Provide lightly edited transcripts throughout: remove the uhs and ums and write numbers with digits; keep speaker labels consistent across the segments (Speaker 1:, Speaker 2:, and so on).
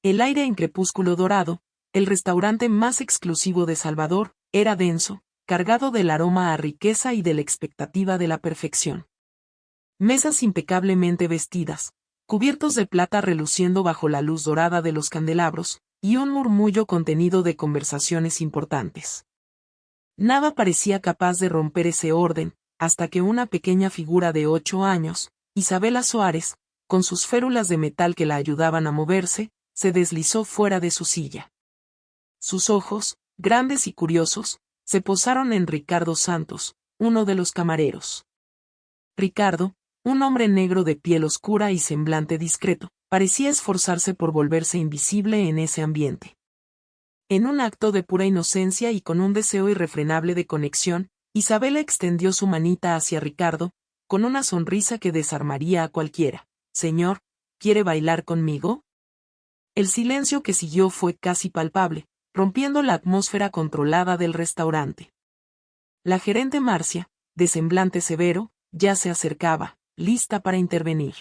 Speaker 1: El aire en Crepúsculo Dorado, el restaurante más exclusivo de Salvador, era denso, cargado del aroma a riqueza y de la expectativa de la perfección. Mesas impecablemente vestidas, cubiertos de plata reluciendo bajo la luz dorada de los candelabros, y un murmullo contenido de conversaciones importantes. Nada parecía capaz de romper ese orden, hasta que una pequeña figura de 8 años, Isabela Soares, con sus férulas de metal que la ayudaban a moverse, se deslizó fuera de su silla. Sus ojos, grandes y curiosos, se posaron en Ricardo Santos, uno de los camareros. Ricardo, un hombre negro de piel oscura y semblante discreto, parecía esforzarse por volverse invisible en ese ambiente. En un acto de pura inocencia y con un deseo irrefrenable de conexión, Isabela extendió su manita hacia Ricardo, con una sonrisa que desarmaría a cualquiera. «Señor, ¿quiere bailar conmigo?». El silencio que siguió fue casi palpable, rompiendo la atmósfera controlada del restaurante. La gerente Marcia, de semblante severo, ya se acercaba, lista para intervenir.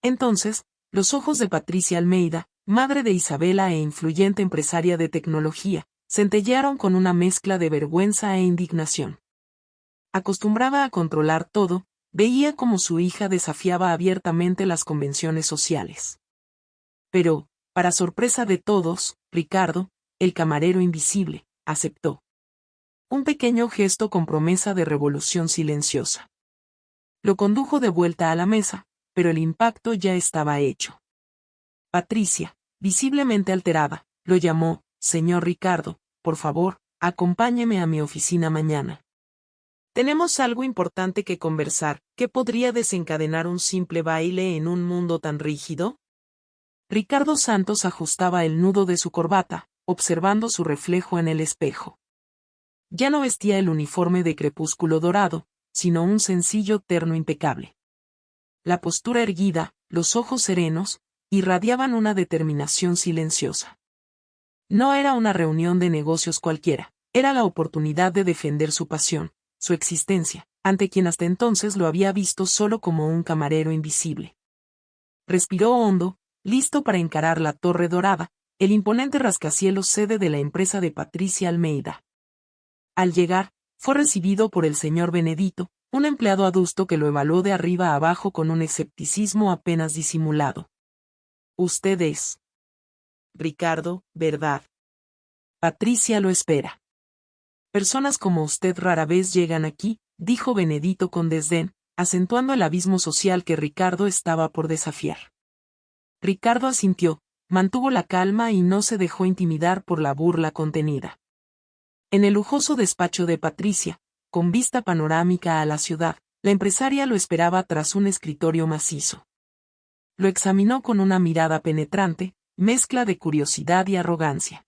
Speaker 1: Entonces, los ojos de Patricia Almeida, madre de Isabela e influyente empresaria de tecnología, centellearon con una mezcla de vergüenza e indignación. Acostumbrada a controlar todo, veía cómo su hija desafiaba abiertamente las convenciones sociales. Pero, para sorpresa de todos, Ricardo, el camarero invisible, aceptó. Un pequeño gesto con promesa de revolución silenciosa. Lo condujo de vuelta a la mesa, pero el impacto ya estaba hecho. Patricia, visiblemente alterada, lo llamó: «Señor Ricardo, por favor, acompáñeme a mi oficina mañana. Tenemos algo importante que conversar, que podría desencadenar un simple baile en un mundo tan rígido». Ricardo Santos ajustaba el nudo de su corbata, observando su reflejo en el espejo. Ya no vestía el uniforme de Crepúsculo Dorado, sino un sencillo terno impecable. La postura erguida, los ojos serenos, irradiaban una determinación silenciosa. No era una reunión de negocios cualquiera, era la oportunidad de defender su pasión, su existencia, ante quien hasta entonces lo había visto solo como un camarero invisible. Respiró hondo, listo para encarar la Torre Dorada, el imponente rascacielos sede de la empresa de Patricia Almeida. Al llegar, fue recibido por el señor Benedito, un empleado adusto que lo evaluó de arriba a abajo con un escepticismo apenas disimulado. «Usted es Ricardo, ¿verdad? Patricia lo espera». «Personas como usted rara vez llegan aquí», dijo Benedito con desdén, acentuando el abismo social que Ricardo estaba por desafiar. Ricardo asintió, mantuvo la calma y no se dejó intimidar por la burla contenida. En el lujoso despacho de Patricia, con vista panorámica a la ciudad, la empresaria lo esperaba tras un escritorio macizo. Lo examinó con una mirada penetrante, mezcla de curiosidad y arrogancia.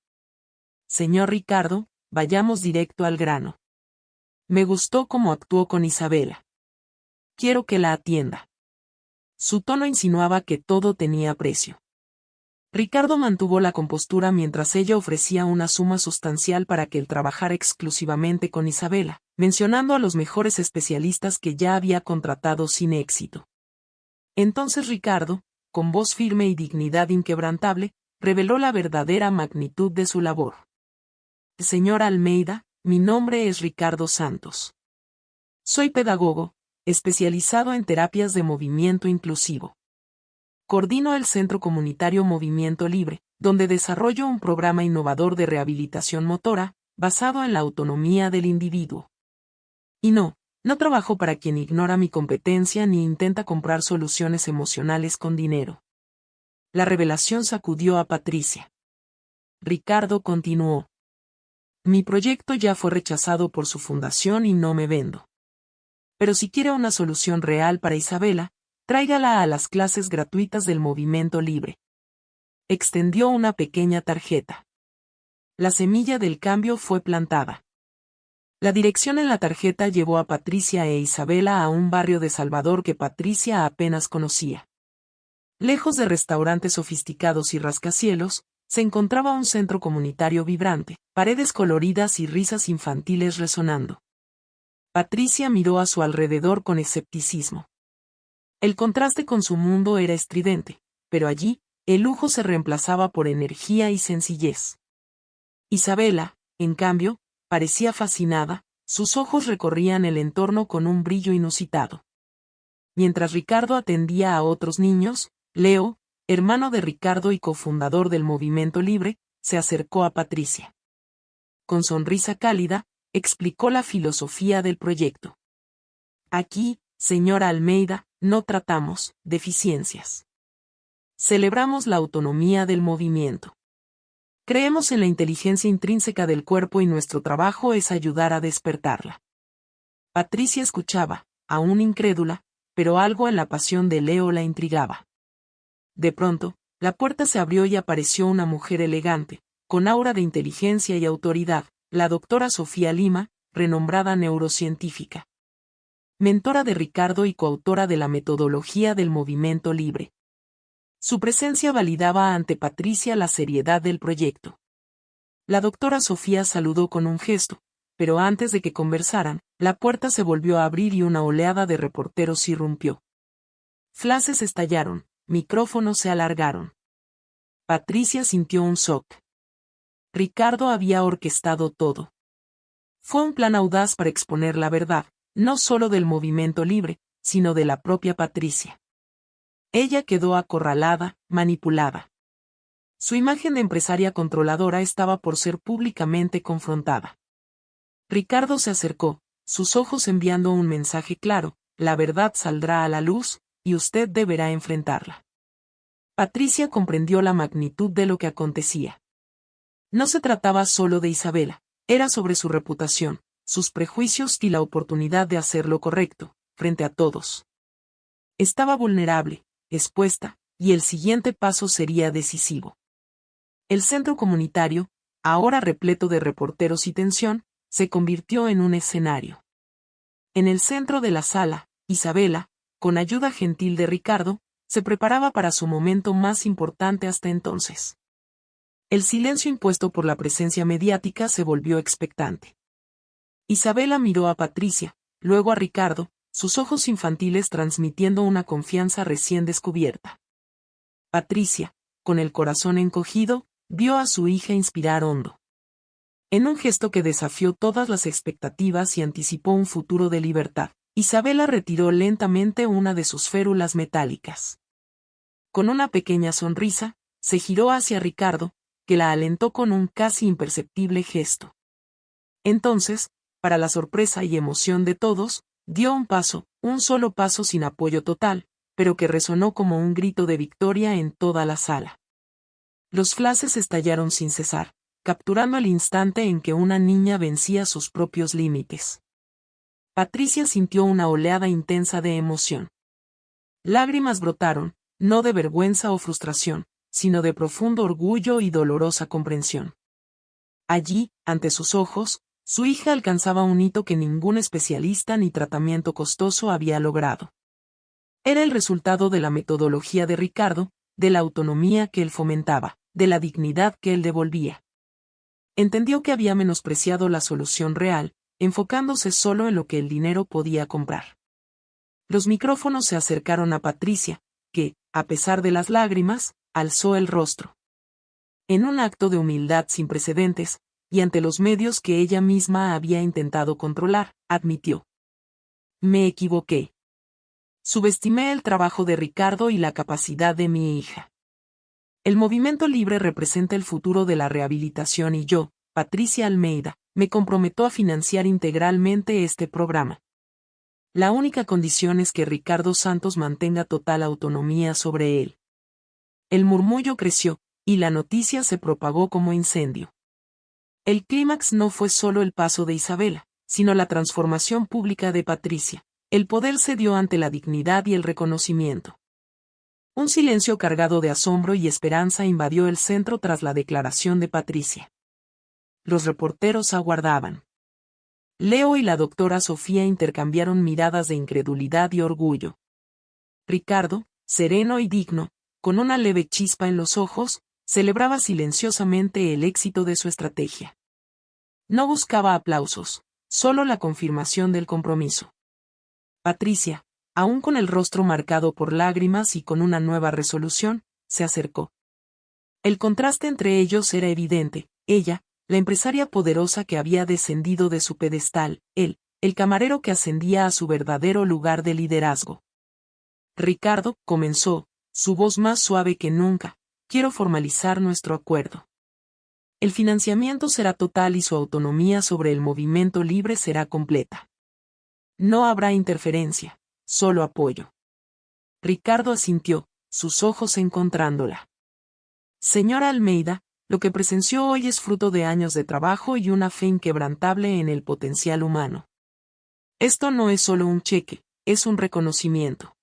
Speaker 1: «Señor Ricardo, vayamos directo al grano. Me gustó cómo actuó con Isabela. Quiero que la atienda». Su tono insinuaba que todo tenía precio. Ricardo mantuvo la compostura mientras ella ofrecía una suma sustancial para que él trabajara exclusivamente con Isabela, mencionando a los mejores especialistas que ya había contratado sin éxito. Entonces Ricardo, con voz firme y dignidad inquebrantable, reveló la verdadera magnitud de su labor. «Señora Almeida, mi nombre es Ricardo Santos. Soy pedagogo, especializado en terapias de movimiento inclusivo. Coordino el Centro Comunitario Movimiento Libre, donde desarrollo un programa innovador de rehabilitación motora, basado en la autonomía del individuo. Y no trabajo para quien ignora mi competencia ni intenta comprar soluciones emocionales con dinero». La revelación sacudió a Patricia. Ricardo continuó: «Mi proyecto ya fue rechazado por su fundación y no me vendo. Pero si quiere una solución real para Isabela, tráigala a las clases gratuitas del Movimiento Libre». Extendió una pequeña tarjeta. La semilla del cambio fue plantada. La dirección en la tarjeta llevó a Patricia e Isabela a un barrio de Salvador que Patricia apenas conocía. Lejos de restaurantes sofisticados y rascacielos, se encontraba un centro comunitario vibrante, paredes coloridas y risas infantiles resonando. Patricia miró a su alrededor con escepticismo. El contraste con su mundo era estridente, pero allí, el lujo se reemplazaba por energía y sencillez. Isabela, en cambio, parecía fascinada, sus ojos recorrían el entorno con un brillo inusitado. Mientras Ricardo atendía a otros niños, Leo, hermano de Ricardo y cofundador del Movimiento Libre, se acercó a Patricia. Con sonrisa cálida, explicó la filosofía del proyecto. Aquí, señora Almeida, no tratamos deficiencias. Celebramos la autonomía del movimiento. Creemos en la inteligencia intrínseca del cuerpo y nuestro trabajo es ayudar a despertarla. Patricia escuchaba, aún incrédula, pero algo en la pasión de Leo la intrigaba. De pronto, la puerta se abrió y apareció una mujer elegante, con aura de inteligencia y autoridad, la doctora Sofía Lima, renombrada neurocientífica. Mentora de Ricardo y coautora de la metodología del Movimiento Libre. Su presencia validaba ante Patricia la seriedad del proyecto. La doctora Sofía saludó con un gesto, pero antes de que conversaran, la puerta se volvió a abrir y una oleada de reporteros irrumpió. Flashes estallaron, micrófonos se alargaron. Patricia sintió un shock. Ricardo había orquestado todo. Fue un plan audaz para exponer la verdad, no solo del Movimiento Libre, sino de la propia Patricia. Ella quedó acorralada, manipulada. Su imagen de empresaria controladora estaba por ser públicamente confrontada. Ricardo se acercó, sus ojos enviando un mensaje claro: la verdad saldrá a la luz, y usted deberá enfrentarla. Patricia comprendió la magnitud de lo que acontecía. No se trataba solo de Isabela, era sobre su reputación, sus prejuicios y la oportunidad de hacer lo correcto, frente a todos. Estaba vulnerable, expuesta, y el siguiente paso sería decisivo. El centro comunitario, ahora repleto de reporteros y tensión, se convirtió en un escenario. En el centro de la sala, Isabela, con ayuda gentil de Ricardo, se preparaba para su momento más importante hasta entonces. El silencio impuesto por la presencia mediática se volvió expectante. Isabela miró a Patricia, luego a Ricardo, sus ojos infantiles transmitiendo una confianza recién descubierta. Patricia, con el corazón encogido, vio a su hija inspirar hondo. En un gesto que desafió todas las expectativas y anticipó un futuro de libertad, Isabela retiró lentamente una de sus férulas metálicas. Con una pequeña sonrisa, se giró hacia Ricardo, que la alentó con un casi imperceptible gesto. Entonces, para la sorpresa y emoción de todos, dio un solo paso sin apoyo total, pero que resonó como un grito de victoria en toda la sala. Los flashes estallaron sin cesar, capturando el instante en que una niña vencía sus propios límites. Patricia sintió una oleada intensa de emoción. Lágrimas brotaron, no de vergüenza o frustración, sino de profundo orgullo y dolorosa comprensión. Allí, ante sus ojos, su hija alcanzaba un hito que ningún especialista ni tratamiento costoso había logrado. Era el resultado de la metodología de Ricardo, de la autonomía que él fomentaba, de la dignidad que él devolvía. Entendió que había menospreciado la solución real, enfocándose solo en lo que el dinero podía comprar. Los micrófonos se acercaron a Patricia, que, a pesar de las lágrimas, alzó el rostro. En un acto de humildad sin precedentes, y ante los medios que ella misma había intentado controlar, admitió: me equivoqué. Subestimé el trabajo de Ricardo y la capacidad de mi hija. El Movimiento Libre representa el futuro de la rehabilitación y yo, Patricia Almeida, me comprometo a financiar integralmente este programa. La única condición es que Ricardo Santos mantenga total autonomía sobre él. El murmullo creció, y la noticia se propagó como incendio. El clímax no fue solo el paso de Isabela, sino la transformación pública de Patricia. El poder cedió ante la dignidad y el reconocimiento. Un silencio cargado de asombro y esperanza invadió el centro tras la declaración de Patricia. Los reporteros aguardaban. Leo y la doctora Sofía intercambiaron miradas de incredulidad y orgullo. Ricardo, sereno y digno, con una leve chispa en los ojos, celebraba silenciosamente el éxito de su estrategia. No buscaba aplausos, solo la confirmación del compromiso. Patricia, aún con el rostro marcado por lágrimas y con una nueva resolución, se acercó. El contraste entre ellos era evidente: ella, la empresaria poderosa que había descendido de su pedestal; él, el camarero que ascendía a su verdadero lugar de liderazgo. Ricardo, comenzó, su voz más suave que nunca, quiero formalizar nuestro acuerdo. El financiamiento será total y su autonomía sobre el movimiento libre será completa. No habrá interferencia, solo apoyo. Ricardo asintió, sus ojos encontrándola. Señora Almeida, lo que presenció hoy es fruto de años de trabajo y una fe inquebrantable en el potencial humano. Esto no es solo un cheque, es un reconocimiento.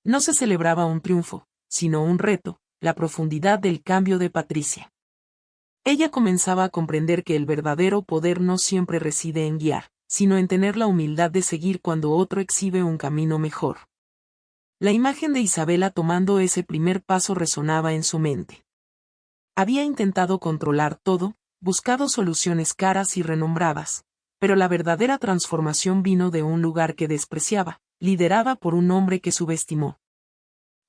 Speaker 1: No se celebraba un triunfo, sino un reto, la profundidad del cambio de Patricia. Ella comenzaba a comprender que el verdadero poder no siempre reside en guiar, sino en tener la humildad de seguir cuando otro exhibe un camino mejor. La imagen de Isabela tomando ese primer paso resonaba en su mente. Había intentado controlar todo, buscado soluciones caras y renombradas, pero la verdadera transformación vino de un lugar que despreciaba, liderada por un hombre que subestimó.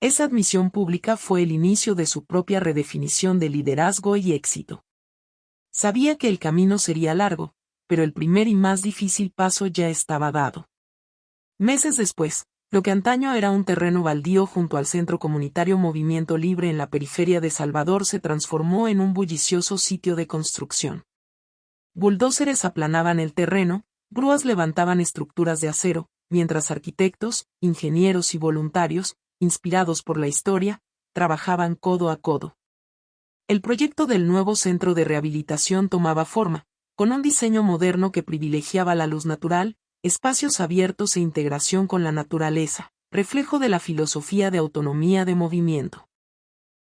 Speaker 1: Esa admisión pública fue el inicio de su propia redefinición de liderazgo y éxito. Sabía que el camino sería largo, pero el primer y más difícil paso ya estaba dado. Meses después, lo que antaño era un terreno baldío junto al centro comunitario Movimiento Libre en la periferia de Salvador se transformó en un bullicioso sitio de construcción. Bulldózeres aplanaban el terreno, grúas levantaban estructuras de acero, mientras arquitectos, ingenieros y voluntarios, inspirados por la historia, trabajaban codo a codo. El proyecto del nuevo centro de rehabilitación tomaba forma, con un diseño moderno que privilegiaba la luz natural, espacios abiertos e integración con la naturaleza, reflejo de la filosofía de autonomía de movimiento.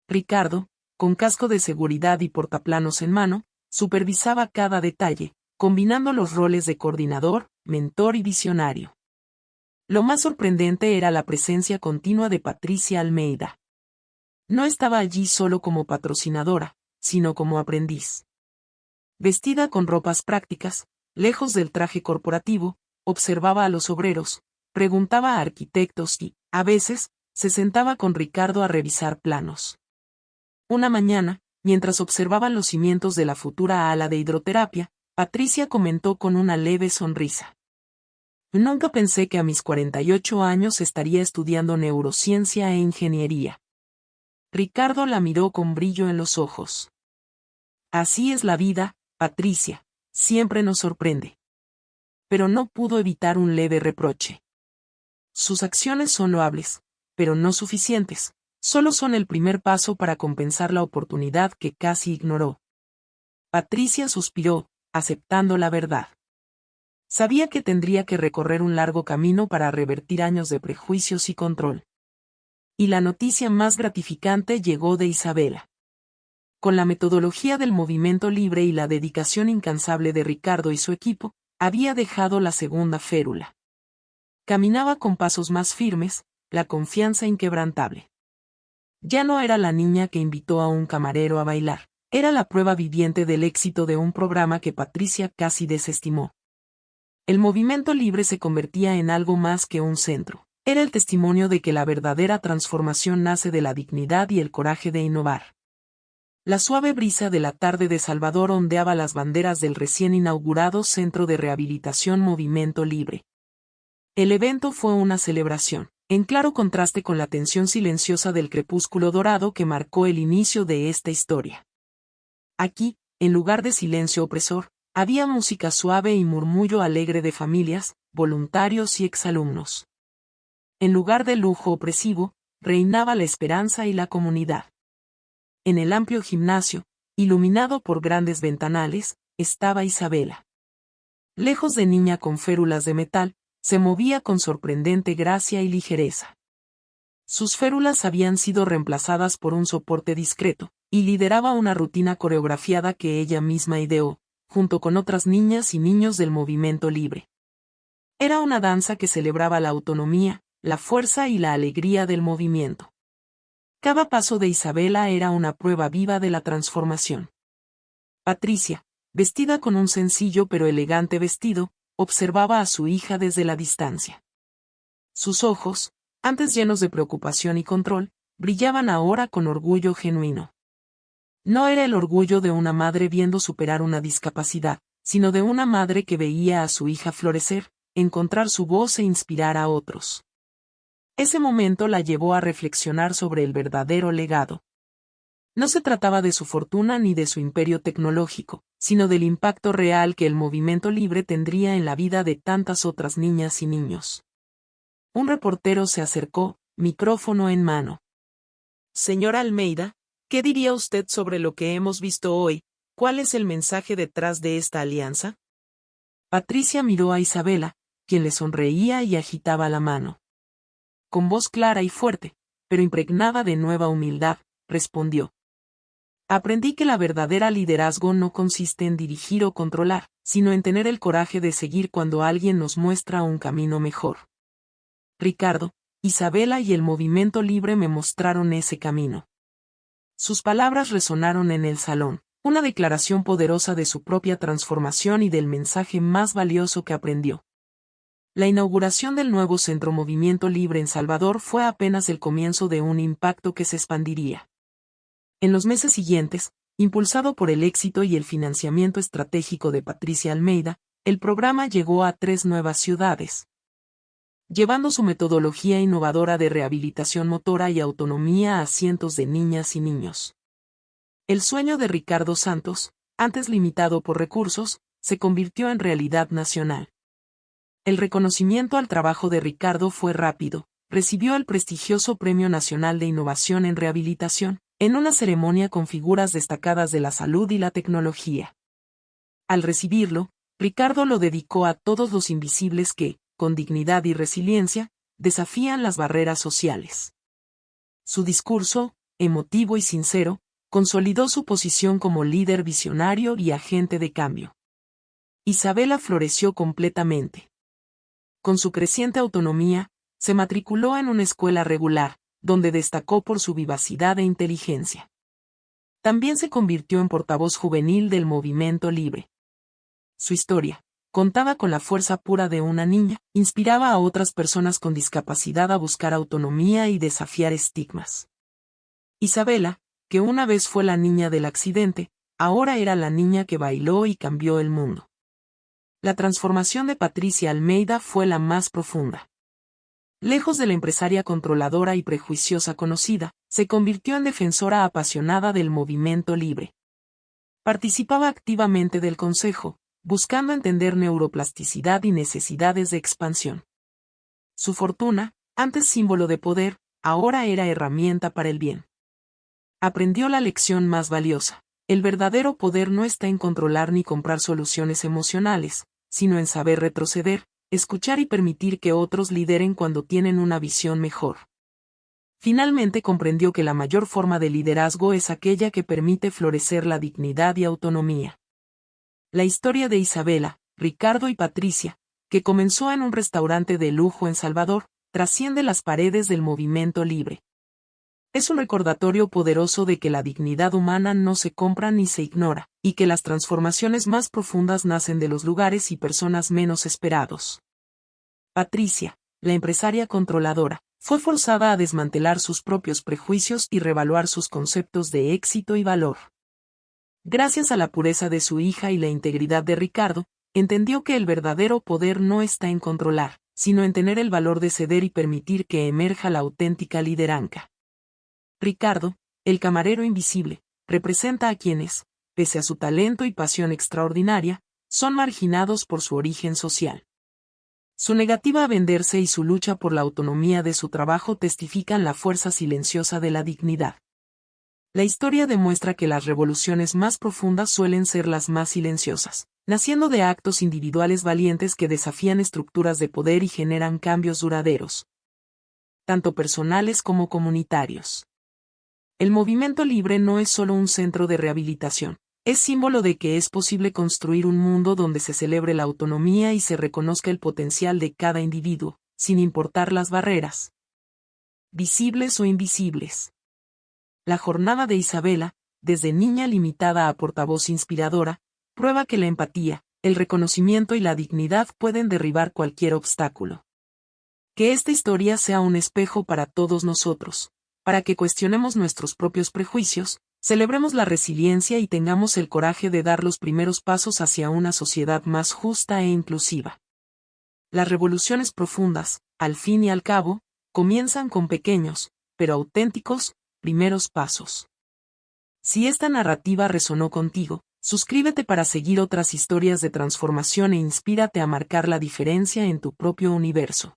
Speaker 1: Ricardo, con casco de seguridad y portaplanos en mano, supervisaba cada detalle, combinando los roles de coordinador, mentor y visionario. Lo más sorprendente era la presencia continua de Patricia Almeida. No estaba allí solo como patrocinadora, sino como aprendiz. Vestida con ropas prácticas, lejos del traje corporativo, observaba a los obreros, preguntaba a arquitectos y, a veces, se sentaba con Ricardo a revisar planos. Una mañana, mientras observaban los cimientos de la futura ala de hidroterapia, Patricia comentó con una leve sonrisa: nunca pensé que a mis 48 años estaría estudiando neurociencia e ingeniería. Ricardo la miró con brillo en los ojos. Así es la vida, Patricia, siempre nos sorprende. Pero no pudo evitar un leve reproche. Sus acciones son loables, pero no suficientes, solo son el primer paso para compensar la oportunidad que casi ignoró. Patricia suspiró, aceptando la verdad. Sabía que tendría que recorrer un largo camino para revertir años de prejuicios y control. Y la noticia más gratificante llegó de Isabela. Con la metodología del movimiento libre y la dedicación incansable de Ricardo y su equipo, había dejado la segunda férula. Caminaba con pasos más firmes, la confianza inquebrantable. Ya no era la niña que invitó a un camarero a bailar, era la prueba viviente del éxito de un programa que Patricia casi desestimó. El movimiento libre se convertía en algo más que un centro. Era el testimonio de que la verdadera transformación nace de la dignidad y el coraje de innovar. La suave brisa de la tarde de Salvador ondeaba las banderas del recién inaugurado Centro de Rehabilitación Movimiento Libre. El evento fue una celebración, en claro contraste con la tensión silenciosa del crepúsculo dorado que marcó el inicio de esta historia. Aquí, en lugar de silencio opresor, había música suave y murmullo alegre de familias, voluntarios y exalumnos. En lugar de lujo opresivo, reinaba la esperanza y la comunidad. En el amplio gimnasio, iluminado por grandes ventanales, estaba Isabela. Lejos de niña con férulas de metal, se movía con sorprendente gracia y ligereza. Sus férulas habían sido reemplazadas por un soporte discreto, y lideraba una rutina coreografiada que ella misma ideó, junto con otras niñas y niños del movimiento libre. Era una danza que celebraba la autonomía, la fuerza y la alegría del movimiento. Cada paso de Isabela era una prueba viva de la transformación. Patricia, vestida con un sencillo pero elegante vestido, observaba a su hija desde la distancia. Sus ojos, antes llenos de preocupación y control, brillaban ahora con orgullo genuino. No era el orgullo de una madre viendo superar una discapacidad, sino de una madre que veía a su hija florecer, encontrar su voz e inspirar a otros. Ese momento la llevó a reflexionar sobre el verdadero legado. No se trataba de su fortuna ni de su imperio tecnológico, sino del impacto real que el movimiento libre tendría en la vida de tantas otras niñas y niños. Un reportero se acercó, micrófono en mano. Señora Almeida, ¿qué diría usted sobre lo que hemos visto hoy? ¿Cuál es el mensaje detrás de esta alianza? Patricia miró a Isabela, quien le sonreía y agitaba la mano. Con voz clara y fuerte, pero impregnada de nueva humildad, respondió. Aprendí que la verdadera liderazgo no consiste en dirigir o controlar, sino en tener el coraje de seguir cuando alguien nos muestra un camino mejor. Ricardo, Isabela y el movimiento libre me mostraron ese camino. Sus palabras resonaron en el salón, una declaración poderosa de su propia transformación y del mensaje más valioso que aprendió. La inauguración del nuevo Centro Movimiento Libre en Salvador fue apenas el comienzo de un impacto que se expandiría. En los meses siguientes, impulsado por el éxito y el financiamiento estratégico de Patricia Almeida, el programa llegó a 3 nuevas ciudades, llevando su metodología innovadora de rehabilitación motora y autonomía a cientos de niñas y niños. El sueño de Ricardo Santos, antes limitado por recursos, se convirtió en realidad nacional. El reconocimiento al trabajo de Ricardo fue rápido. Recibió el prestigioso Premio Nacional de Innovación en Rehabilitación, en una ceremonia con figuras destacadas de la salud y la tecnología. Al recibirlo, Ricardo lo dedicó a todos los invisibles que, con dignidad y resiliencia, desafían las barreras sociales. Su discurso, emotivo y sincero, consolidó su posición como líder visionario y agente de cambio. Isabela floreció completamente. Con su creciente autonomía, se matriculó en una escuela regular, donde destacó por su vivacidad e inteligencia. También se convirtió en portavoz juvenil del movimiento libre. Su historia, contada con la fuerza pura de una niña, inspiraba a otras personas con discapacidad a buscar autonomía y desafiar estigmas. Isabela, que una vez fue la niña del accidente, ahora era la niña que bailó y cambió el mundo. La transformación de Patricia Almeida fue la más profunda. Lejos de la empresaria controladora y prejuiciosa conocida, se convirtió en defensora apasionada del movimiento libre. Participaba activamente del consejo, buscando entender neuroplasticidad y necesidades de expansión. Su fortuna, antes símbolo de poder, ahora era herramienta para el bien. Aprendió la lección más valiosa: el verdadero poder no está en controlar ni comprar soluciones emocionales, sino en saber retroceder, escuchar y permitir que otros lideren cuando tienen una visión mejor. Finalmente comprendió que la mayor forma de liderazgo es aquella que permite florecer la dignidad y autonomía. La historia de Isabela, Ricardo y Patricia, que comenzó en un restaurante de lujo en Salvador, trasciende las paredes del movimiento libre. Es un recordatorio poderoso de que la dignidad humana no se compra ni se ignora, y que las transformaciones más profundas nacen de los lugares y personas menos esperados. Patricia, la empresaria controladora, fue forzada a desmantelar sus propios prejuicios y reevaluar sus conceptos de éxito y valor. Gracias a la pureza de su hija y la integridad de Ricardo, entendió que el verdadero poder no está en controlar, sino en tener el valor de ceder y permitir que emerja la auténtica lideranca. Ricardo, el camarero invisible, representa a quienes, pese a su talento y pasión extraordinaria, son marginados por su origen social. Su negativa a venderse y su lucha por la autonomía de su trabajo testifican la fuerza silenciosa de la dignidad. La historia demuestra que las revoluciones más profundas suelen ser las más silenciosas, naciendo de actos individuales valientes que desafían estructuras de poder y generan cambios duraderos, tanto personales como comunitarios. El movimiento libre no es solo un centro de rehabilitación, es símbolo de que es posible construir un mundo donde se celebre la autonomía y se reconozca el potencial de cada individuo, sin importar las barreras, visibles o invisibles. La jornada de Isabela, desde niña limitada a portavoz inspiradora, prueba que la empatía, el reconocimiento y la dignidad pueden derribar cualquier obstáculo. Que esta historia sea un espejo para todos nosotros, para que cuestionemos nuestros propios prejuicios, Celebremos la resiliencia y tengamos el coraje de dar los primeros pasos hacia una sociedad más justa e inclusiva. Las revoluciones profundas, al fin y al cabo, comienzan con pequeños, pero auténticos, primeros pasos. Si esta narrativa resonó contigo, suscríbete para seguir otras historias de transformación e inspírate a marcar la diferencia en tu propio universo.